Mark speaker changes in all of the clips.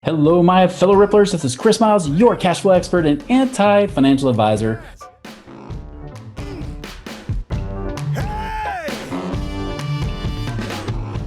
Speaker 1: Hello, my fellow Ripplers. This is Chris Miles, your cash flow expert and anti-financial advisor.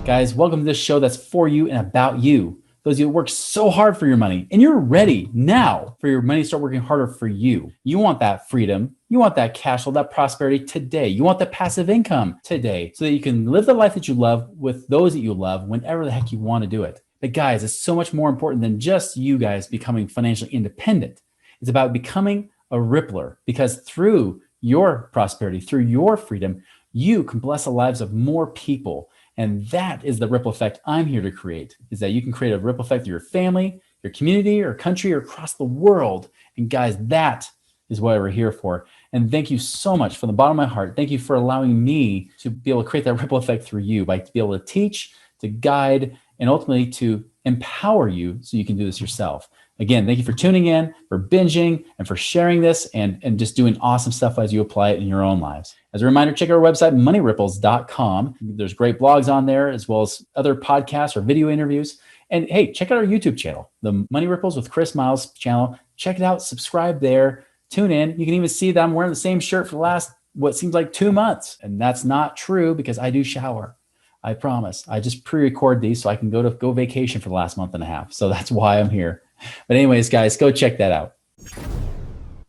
Speaker 1: Guys, welcome to this show that's for you and about you. Those of you who work so hard for your money and you're ready now for your money to start working harder for you. You want that freedom. You want that cash flow, that prosperity today. You want the passive income today so that you can live the life that you love with those that you love whenever the heck you want to do it. But guys, it's so much more important than just you guys becoming financially independent. It's about becoming a Rippler, because through your prosperity, through your freedom, you can bless the lives of more people. And that is the ripple effect I'm here to create, is that you can create a ripple effect through your family, your community, or country, or across the world. And guys, that is what we're here for. And thank you so much from the bottom of my heart. Thank you for allowing me to be able to create that ripple effect through you, by to be able to teach, to guide, and ultimately to empower you so you can do this yourself. Again, thank you for tuning in, for binging, and for sharing this and just doing awesome stuff as you apply it in your own lives. As a reminder, check out our website, moneyripples.com. There's great blogs on there, as well as other podcasts or video interviews. And hey, check out our YouTube channel, the Money Ripples with Chris Miles channel. Check it out, subscribe there, tune in. You can even see that I'm wearing the same shirt for the last, what seems like 2 months. And that's not true, because I do shower. I promise. I just pre-record these so I can go vacation for the last month and a half. So that's why I'm here. But anyways, guys, go check that out.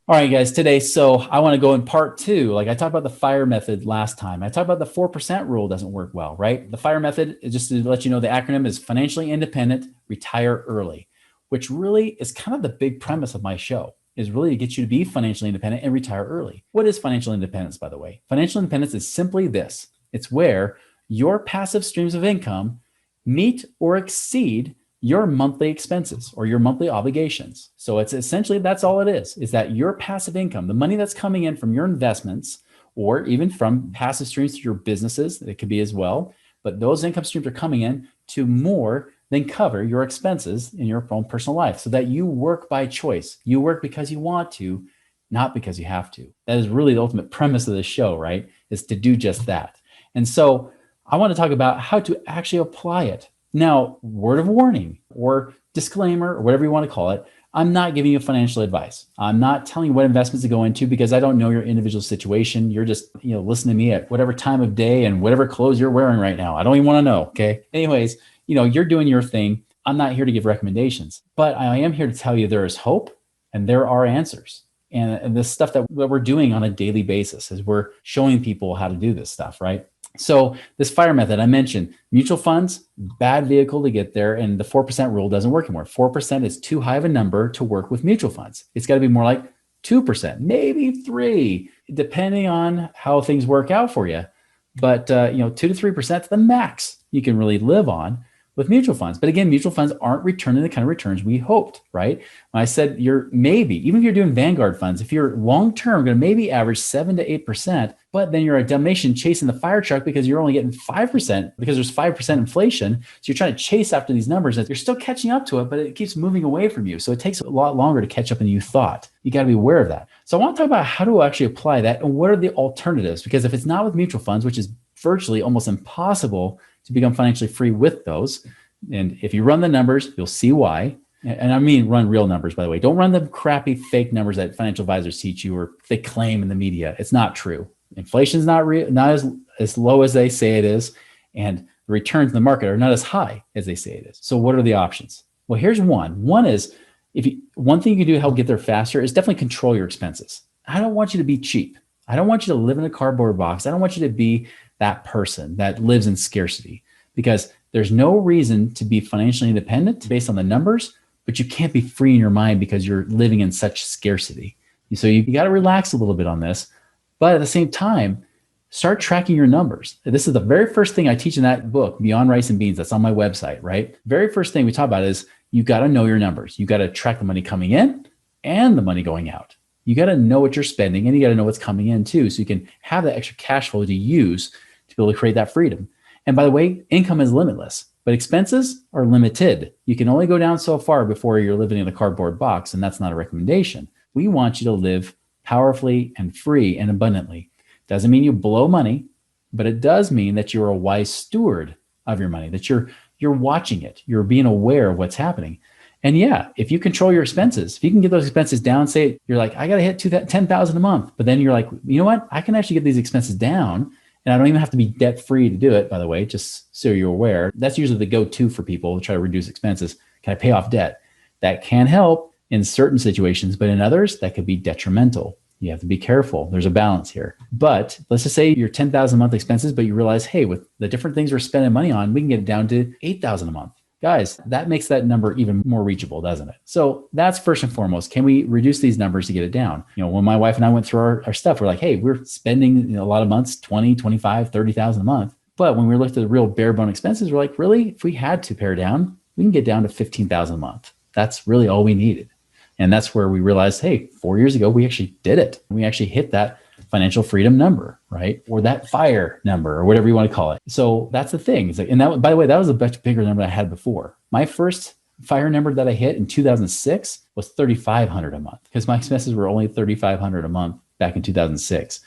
Speaker 1: All right, guys, today, so I want to go in part 2. Like I talked about the FIRE method last time. I talked about the 4% rule doesn't work well, right? The FIRE method, is just to let you know, the acronym is financially independent, retire early, which really is kind of the big premise of my show, is really to get you to be financially independent and retire early. What is financial independence, by the way? Financial independence is simply this. It's where your passive streams of income meet or exceed your monthly expenses or your monthly obligations. So it's essentially, that's all it is that your passive income, the money that's coming in from your investments, or even from passive streams to your businesses, it could be as well, but those income streams are coming in to more than cover your expenses in your own personal life, so that you work by choice. You work because you want to, not because you have to. That is really the ultimate premise of this show, right? Is to do just that. And so I want to talk about how to actually apply it. Now, word of warning or disclaimer, or whatever you want to call it, I'm not giving you financial advice. I'm not telling you what investments to go into, because I don't know your individual situation. You're just, listening to me at whatever time of day and whatever clothes you're wearing right now. I don't even want to know. Okay. Anyways, you're doing your thing. I'm not here to give recommendations, but I am here to tell you there is hope and there are answers. And the stuff that we're doing on a daily basis is we're showing people how to do this stuff, right? So this FIRE method, I mentioned mutual funds, bad vehicle to get there. And the 4% rule doesn't work anymore. 4% is too high of a number to work with mutual funds. It's got to be more like 2%, maybe 3%, depending on how things work out for you. But 2 to 3% is the max you can really live on with mutual funds. But again, mutual funds aren't returning the kind of returns we hoped, right? When I said even if you're doing Vanguard funds, if you're long-term going to maybe average 7 to 8%, but then you're a damnation chasing the fire truck because you're only getting 5% because there's 5% inflation. So you're trying to chase after these numbers and you're still catching up to it, but it keeps moving away from you. So it takes a lot longer to catch up than you thought. You got to be aware of that. So I want to talk about how to actually apply that and what are the alternatives, because if it's not with mutual funds, which is virtually almost impossible to become financially free with those. And if you run the numbers, you'll see why. And I mean, run real numbers, by the way. Don't run the crappy fake numbers that financial advisors teach you or they claim in the media. It's not true. Inflation's not real, not as low as they say it is. And the returns in the market are not as high as they say it is. So what are the options? Well, here's one. One is, one thing you can do to help get there faster is definitely control your expenses. I don't want you to be cheap. I don't want you to live in a cardboard box. I don't want you to be that person that lives in scarcity, because there's no reason to be financially independent based on the numbers, but you can't be free in your mind because you're living in such scarcity. So you got to relax a little bit on this, but at the same time, start tracking your numbers. This is the very first thing I teach in that book, Beyond Rice and Beans, that's on my website, right? Very first thing we talk about is you got to know your numbers. You got to track the money coming in and the money going out. You got to know what you're spending and you got to know what's coming in too, so you can have that extra cash flow to use to be able to create that freedom. And by the way, income is limitless, but expenses are limited. You can only go down so far before you're living in a cardboard box, and that's not a recommendation. We want you to live powerfully and free and abundantly. Doesn't mean you blow money, but it does mean that you're a wise steward of your money, that you're watching it, you're being aware of what's happening. And yeah, if you control your expenses, if you can get those expenses down, say you're like, I got to hit 10,000 a month, but then you're like, you know what? I can actually get these expenses down and I don't even have to be debt free to do it, by the way, just so you're aware. That's usually the go-to for people to try to reduce expenses. Can I pay off debt? That can help in certain situations, but in others, that could be detrimental. You have to be careful. There's a balance here. But let's just say you're 10,000 a month expenses, but you realize, hey, with the different things we're spending money on, we can get it down to 8,000 a month. Guys, that makes that number even more reachable, doesn't it? So that's first and foremost. Can we reduce these numbers to get it down? When my wife and I went through our stuff, we're like, hey, we're spending a lot of months, 20, 25, 30,000 a month. But when we looked at the real bare bone expenses, we're like, really, if we had to pare down, we can get down to 15,000 a month. That's really all we needed. And that's where we realized, hey, 4 years ago, we actually did it. We actually hit that financial freedom number, right? Or that FIRE number or whatever you want to call it. So that's the thing. It's like, and that, by the way, that was a much bigger number I had before. My first FIRE number that I hit in 2006 was $3,500 a month because my expenses were only $3,500 a month back in 2006.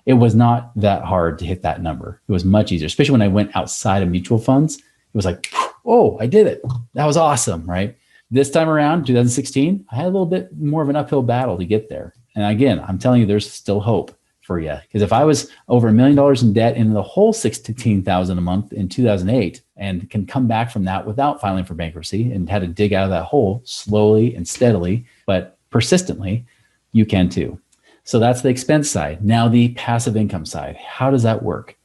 Speaker 1: It was not that hard to hit that number. It was much easier, especially when I went outside of mutual funds. It was like, oh, I did it. That was awesome, right? This time around, 2016, I had a little bit more of an uphill battle to get there. And again, I'm telling you, there's still hope for you. Because if I was over $1 million in debt in the whole $16,000 a month in 2008 and can come back from that without filing for bankruptcy and had to dig out of that hole slowly and steadily, but persistently, you can too. So that's the expense side. Now the passive income side. How does that work?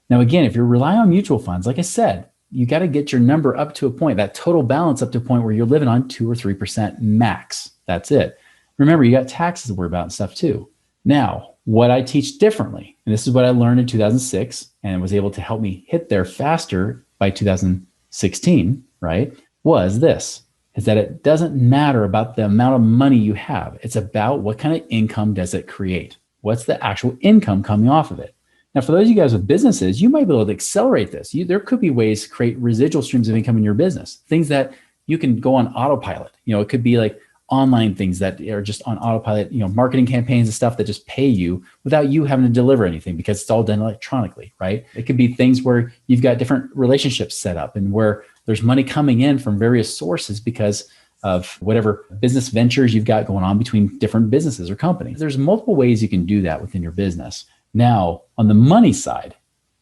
Speaker 1: Now, again, if you're relying on mutual funds, like I said, you got to get your number up to a point, that total balance up to a point where you're living on 2 or 3% max. That's it. Remember, you got taxes to worry about and stuff too. Now, what I teach differently, and this is what I learned in 2006 and was able to help me hit there faster by 2016, right, was this, is that it doesn't matter about the amount of money you have. It's about what kind of income does it create? What's the actual income coming off of it? Now, for those of you guys with businesses, you might be able to accelerate this. There could be ways to create residual streams of income in your business, things that you can go on autopilot. It could be like online things that are just on autopilot, marketing campaigns and stuff that just pay you without you having to deliver anything because it's all done electronically, right? It could be things where you've got different relationships set up and where there's money coming in from various sources because of whatever business ventures you've got going on between different businesses or companies. There's multiple ways you can do that within your business. Now, on the money side,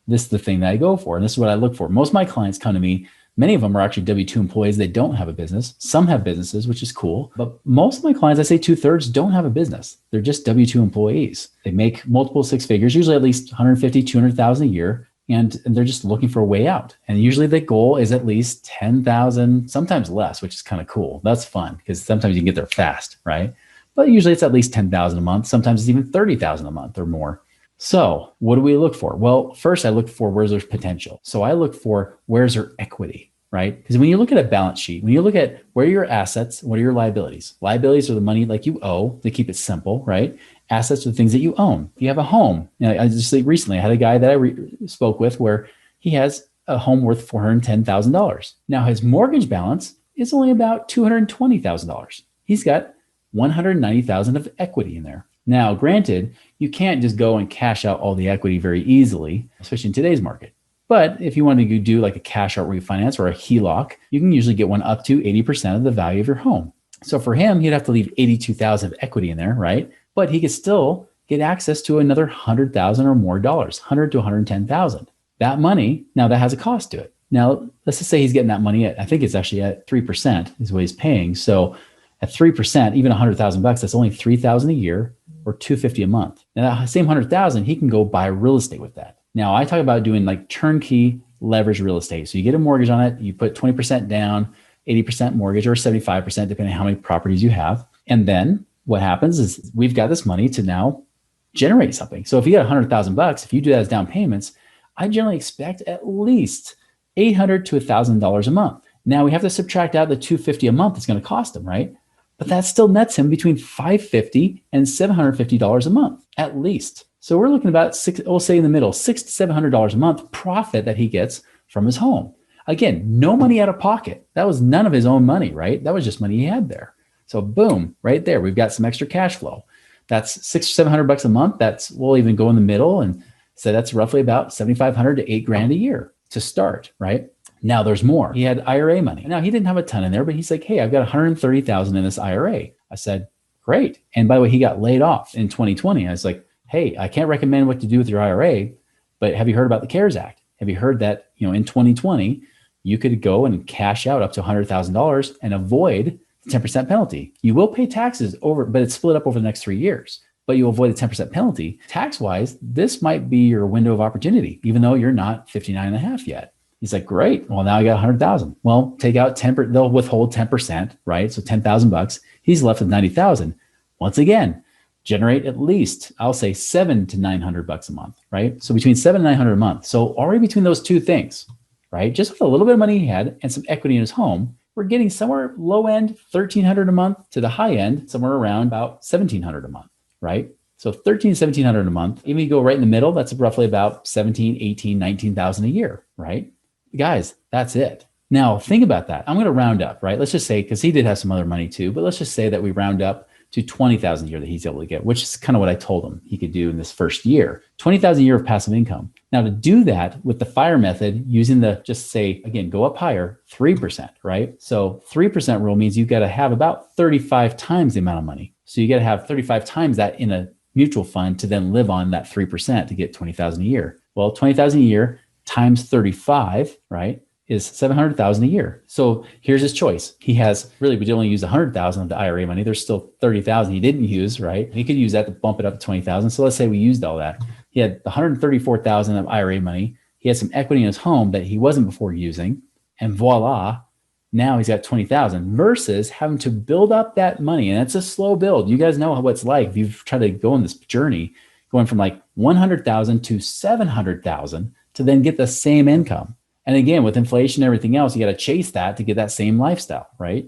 Speaker 1: this is the thing that I go for, and this is what I look for. Most of my clients come to me. Many of them are actually W-2 employees. They don't have a business. Some have businesses, which is cool. But most of my clients, I say 2/3, don't have a business. They're just W-2 employees. They make multiple six figures, usually at least 150, 200,000 a year. And they're just looking for a way out. And usually the goal is at least 10,000, sometimes less, which is kind of cool. That's fun because sometimes you can get there fast, right? But usually it's at least 10,000 a month. Sometimes it's even 30,000 a month or more. So what do we look for? Well, first I look for where's there's potential. So I look for where's there equity, right? Because when you look at a balance sheet, when you look at where are your assets, what are your liabilities? Liabilities are the money like you owe, to keep it simple, right? Assets are the things that you own. If you have a home, I just recently I had a guy that I spoke with where he has a home worth $410,000. Now his mortgage balance is only about $220,000. He's got $190,000 of equity in there. Now, granted, you can't just go and cash out all the equity very easily, especially in today's market. But if you want to do like a cash out refinance or a HELOC, you can usually get one up to 80% of the value of your home. So for him, he'd have to leave $82,000 of equity in there, right? But he could still get access to another $100,000 or more dollars, $100,000 to $110,000. That money, now that has a cost to it. Now, let's just say he's getting that money at, I think it's actually at 3% is what he's paying. So at 3%, even $100,000, that's only $3,000 a year or $250 a month. Now that same $100,000, he can go buy real estate with that. Now I talk about doing like turnkey leverage real estate. So you get a mortgage on it, you put 20% down, 80% mortgage or 75%, depending on how many properties you have. And then what happens is we've got this money to now generate something. So if you got $100,000, if you do that as down payments, I generally expect at least $800 to $1,000 a month. Now we have to subtract out the $250 a month it's going to cost him, right? But that still nets him between $550 and $750 a month, at least. So we're looking about we'll say in the middle, $600 to $700 a month profit that he gets from his home. Again, no money out of pocket. That was none of his own money, right? That was just money he had there. So boom, right there, we've got some extra cash flow. That's $600 or $700 a month. We'll even go in the middle and say that's roughly about $7,500 to $8,000 a year to start, right? Now there's more. He had IRA money. Now he didn't have a ton in there, but he's like, hey, I've got 130,000 in this IRA. I said, great. And by the way, he got laid off in 2020. I was like, hey, I can't recommend what to do with your IRA, but have you heard about the CARES Act? Have you heard that, in 2020, you could go and cash out up to $100,000 and avoid the 10% penalty. You will pay taxes over, but it's split up over the next 3 years, but you'll avoid the 10% penalty. Tax-wise, this might be your window of opportunity, even though you're not 59 and a half yet. He's like, great. Well, now I got 100,000. Well, take out 10%, they'll withhold 10%, right? So $10,000. He's left with 90,000. Once again, generate at least, I'll say $700 to $900 a month, right? So between $700 and $900 a month. So already between those two things, right? Just with a little bit of money he had and some equity in his home, we're getting somewhere low end $1,300 a month to the high end, somewhere around about $1,700 a month, right? So $1,300 to $1,700 a month. Even if you go right in the middle, that's roughly about 17, 18, 19,000 a year, right? Guys, that's it. Now think about that. I'm going to round up, right? Let's just say, because he did have some other money too, but let's just say that we round up to 20,000 a year that he's able to get, which is kind of what I told him he could do in this first year, 20,000 a year of passive income. Now to do that with the FIRE method, using the, just say, again, go up higher, 3%, right? So 3% rule means you've got to have about 35 times the amount of money. So you got to have 35 times that in a mutual fund to then live on that 3% to get 20,000 a year. Well, 20,000 a year times 35, right, is 700,000 a year. So here's his choice. He has really, we only use 100,000 of the IRA money. There's still 30,000 he didn't use, right? He could use that to bump it up to 20,000. So let's say we used all that. He had 134,000 of IRA money. He had some equity in his home that he wasn't before using, and voila, now he's got 20,000 versus having to build up that money. And it's a slow build. You guys know what it's like if you've tried to go on this journey, going from like 100,000 to 700,000 to then get the same income. And again, with inflation and everything else, you got to chase that to get that same lifestyle, right?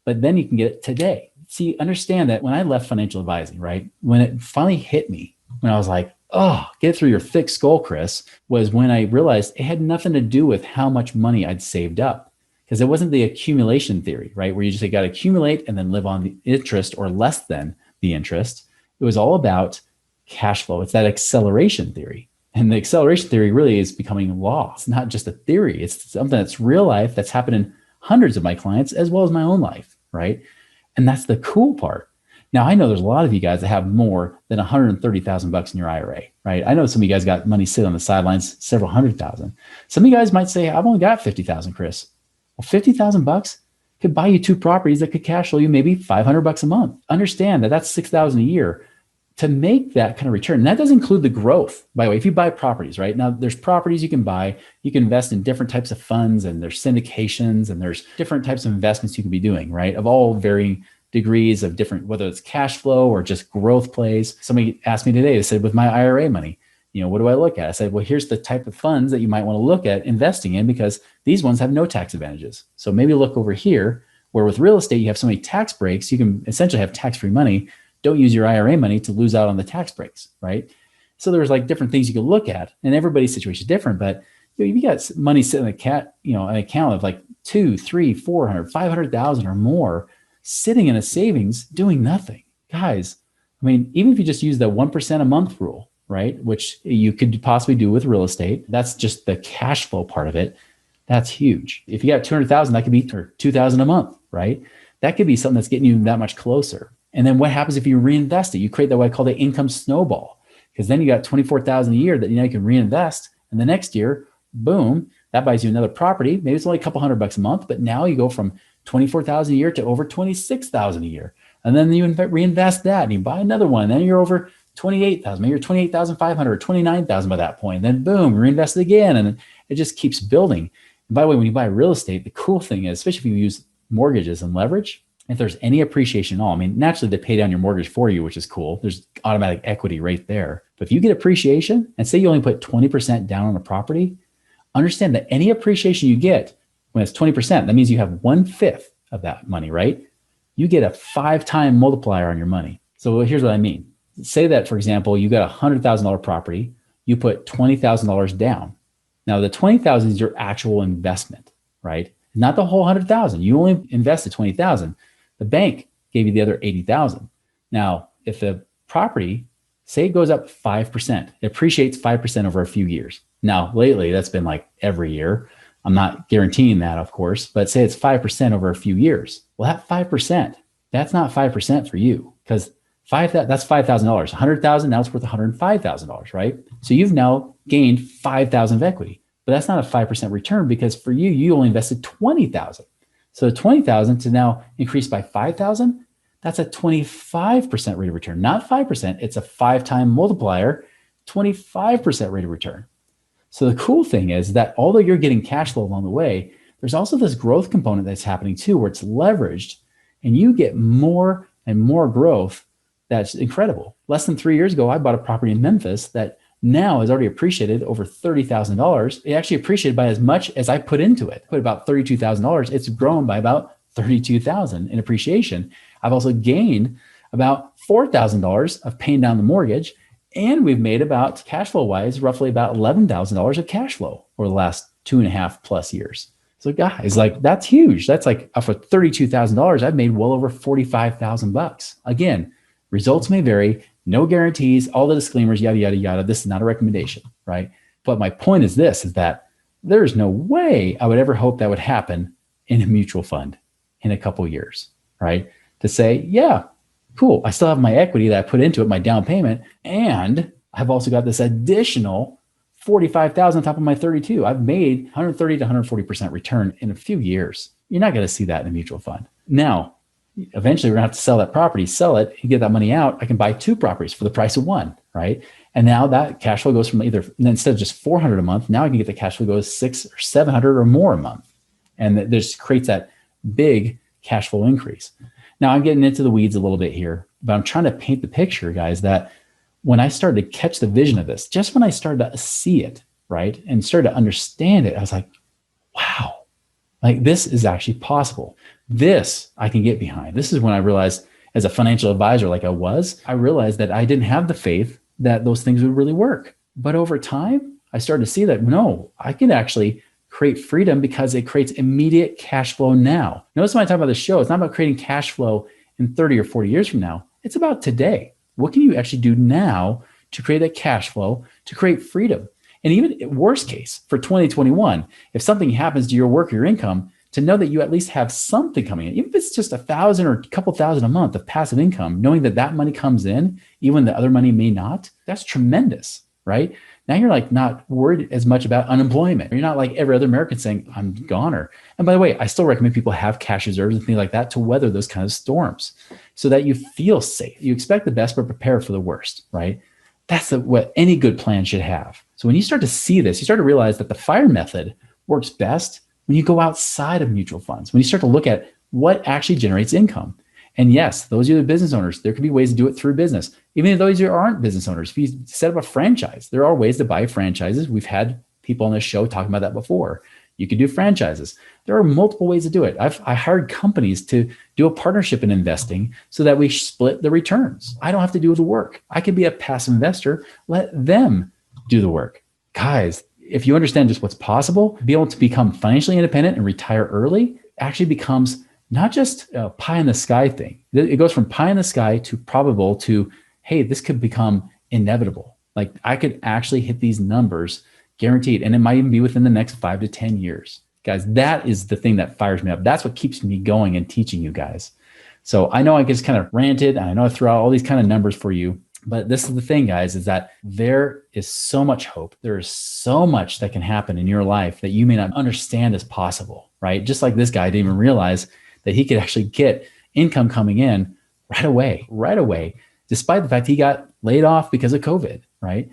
Speaker 1: But then you can get it today. See, understand that when I left financial advising, right? When it finally hit me, when I was like, oh, get it through your thick skull, Chris, was when I realized it had nothing to do with how much money I'd saved up. Because it wasn't the accumulation theory, right? Where you just got to accumulate and then live on the interest or less than the interest. It was all about cash flow. It's that acceleration theory. And the acceleration theory really is becoming law. It's not just a theory. It's something that's real life that's happened in hundreds of my clients as well as my own life, right? And that's the cool part. Now, I know there's a lot of you guys that have more than 130,000 bucks in your IRA, right? I know some of you guys got money sitting on the sidelines, several $100,000. Some of you guys might say, I've only got 50,000, Chris. Well, 50,000 bucks could buy you 2 properties that could cash flow you maybe 500 bucks a month. Understand that that's 6,000 a year. To make that kind of return. And that does include the growth, by the way. If you buy properties, right? Now there's properties you can buy, you can invest in different types of funds, and there's syndications, and there's different types of investments you can be doing, right? Of all varying degrees of different, whether it's cash flow or just growth plays. Somebody asked me today, they said, with my IRA money, what do I look at? I said, well, here's the type of funds that you might want to look at investing in, because these ones have no tax advantages. So maybe look over here, where with real estate, you have so many tax breaks, you can essentially have tax-free money. Don't use your IRA money to lose out on the tax breaks, right? So there's like different things you can look at, and everybody's situation is different. But if you got money sitting in an account of like 200, 300, 400, 500,000 or more sitting in a savings doing nothing, guys. I mean, even if you just use the 1% a month rule, right? Which you could possibly do with real estate. That's just the cash flow part of it. That's huge. If you got 200,000, that could be 2,000 a month, right? That could be something that's getting you that much closer. And then what happens if you reinvest it? You create what I call the income snowball, because then you got 24,000 a year that you can reinvest. And the next year, boom, that buys you another property. Maybe it's only a couple $100 a month, but now you go from 24,000 a year to over 26,000 a year. And then you reinvest that and you buy another one. And then you're over 28,000, maybe you're 28,500 or 29,000 by that point. And then boom, reinvest it again. And it just keeps building. And by the way, when you buy real estate, the cool thing is, especially if you use mortgages and leverage, if there's any appreciation at all, I mean, naturally they pay down your mortgage for you, which is cool. There's automatic equity right there. But if you get appreciation, and say you only put 20% down on a property, understand that any appreciation you get, when it's 20%, that means you have 1/5 of that money, right? You get a 5-time multiplier on your money. So here's what I mean. Say that, for example, you got a $100,000 property, you put $20,000 down. Now the 20,000 is your actual investment, right? Not the whole 100,000. You only invested 20,000. The bank gave you the other 80,000. Now, if the property, say it goes up 5%, it appreciates 5% over a few years. Now, lately, that's been like every year. I'm not guaranteeing that, of course, but say it's 5% over a few years. Well, that 5%, that's not 5% for you, because that's $5,000. 100,000, now it's worth $105,000, right? So you've now gained 5,000 of equity, but that's not a 5% return, because for you, you only invested 20,000. So 20,000 to now increase by 5,000, that's a 25% rate of return, not 5%. It's a 5-time multiplier, 25% rate of return. So the cool thing is that although you're getting cash flow along the way, there's also this growth component that's happening too, where it's leveraged and you get more and more growth. That's incredible. Less than 3 years ago, I bought a property in Memphis that now has already appreciated over $30,000. It actually appreciated by as much as I put into it. I put about $32,000. It's grown by about $32,000 in appreciation. I've also gained about $4,000 of paying down the mortgage. And we've made about, cash flow wise, roughly about $11,000 of cash flow over the last 2.5 plus years. So guys, like, that's huge. That's like, for $32,000, I've made well over $45,000. Again, results may vary, no guarantees, all the disclaimers, yada, yada, yada. This is not a recommendation, right? But my point is this, is that there's no way I would ever hope that would happen in a mutual fund in a couple of years, right? To say, yeah, cool, I still have my equity that I put into it, my down payment, and I've also got this additional 45,000 on top of my 32. I've made 130 to 140% return in a few years. You're not going to see that in a mutual fund. Now, eventually we're going to have to sell that property, sell it, and get that money out. I can buy 2 properties for the price of 1, right? And now that cash flow goes from either, instead of just $400 a month, now I can get the cash flow goes $600 or $700 or more a month. And that just creates that big cash flow increase. Now I'm getting into the weeds a little bit here, but I'm trying to paint the picture, guys, that when I started to catch the vision of this, just when I started to see it, right, and started to understand it, I was like, wow, like, this is actually possible. This I can get behind. This is when I realized, as a financial advisor like I realized that I didn't have the faith that those things would really work. But over time, I started to see that, no, I can actually create freedom because it creates immediate cash flow now. Notice when I talk about the show, it's not about creating cash flow in 30 or 40 years from now. It's about today. What can you actually do now to create that cash flow, to create freedom? And even worst case for 2021, if something happens to your work or your income, to know that you at least have something coming in, even if it's just $1,000 or a couple thousand a month of passive income, knowing that that money comes in, even when the other money may not, that's tremendous, right? Now you're like not worried as much about unemployment. You're not like every other American saying, I'm goner. And by the way, I still recommend people have cash reserves and things like that to weather those kind of storms so that you feel safe. You expect the best, but prepare for the worst, right? That's what any good plan should have. So when you start to see this, you start to realize that the FIRE method works best when you go outside of mutual funds, when you start to look at what actually generates income. And yes, those of you that are business owners, there could be ways to do it through business. Even if those who aren't business owners, if you set up a franchise, there are ways to buy franchises. We've had people on this show talking about that before. You could do franchises. There are multiple ways to do it. I hired companies to do a partnership in investing so that we split the returns. I don't have to do the work. I could be a passive investor. Let them do the work. Guys, if you understand just what's possible, be able to become financially independent and retire early actually becomes not just a pie in the sky thing. It goes from pie in the sky to probable to, hey, this could become inevitable. Like, I could actually hit these numbers guaranteed. And it might even be within the next 5 to 10 years. Guys, that is the thing that fires me up. That's what keeps me going and teaching you guys. So I know I just kind of ranted, and I know I threw out all these kind of numbers for you, but this is the thing, guys, is that there is so much hope. There is so much that can happen in your life that you may not understand is possible, right? Just like this guy didn't even realize that he could actually get income coming in right away, despite the fact he got laid off because of COVID, right?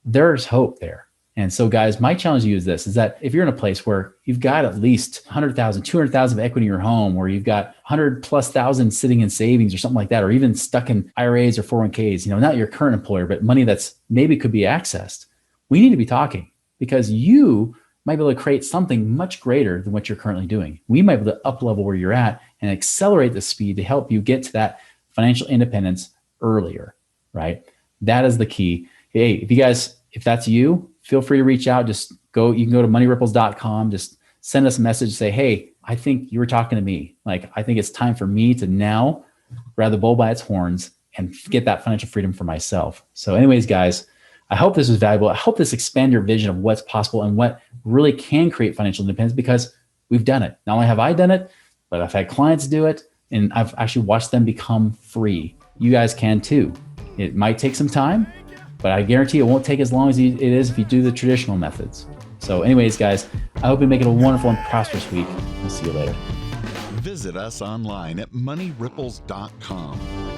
Speaker 1: There's hope there. And so, guys, my challenge to you is this, is that if you're in a place where you've got at least 100,000, 200,000 of equity in your home, or you've got 100,000+ sitting in savings or something like that, or even stuck in IRAs or 401ks, not your current employer, but money that's maybe could be accessed, we need to be talking, because you might be able to create something much greater than what you're currently doing. We might be able to up level where you're at and accelerate the speed to help you get to that financial independence earlier, right? That is the key. Hey, if that's you, feel free to reach out. You can go to moneyripples.com. Just send us a message, say, hey, I think you were talking to me. Like, I think it's time for me to now grab the bull by its horns and get that financial freedom for myself. So anyways, guys, I hope this was valuable. I hope this expand your vision of what's possible and what really can create financial independence, because we've done it. Not only have I done it, but I've had clients do it, and I've actually watched them become free. You guys can too. It might take some time, but I guarantee it won't take as long as it is if you do the traditional methods. So anyways, guys, I hope you make it a wonderful and prosperous week. We'll see you later.
Speaker 2: Visit us online at moneyripples.com.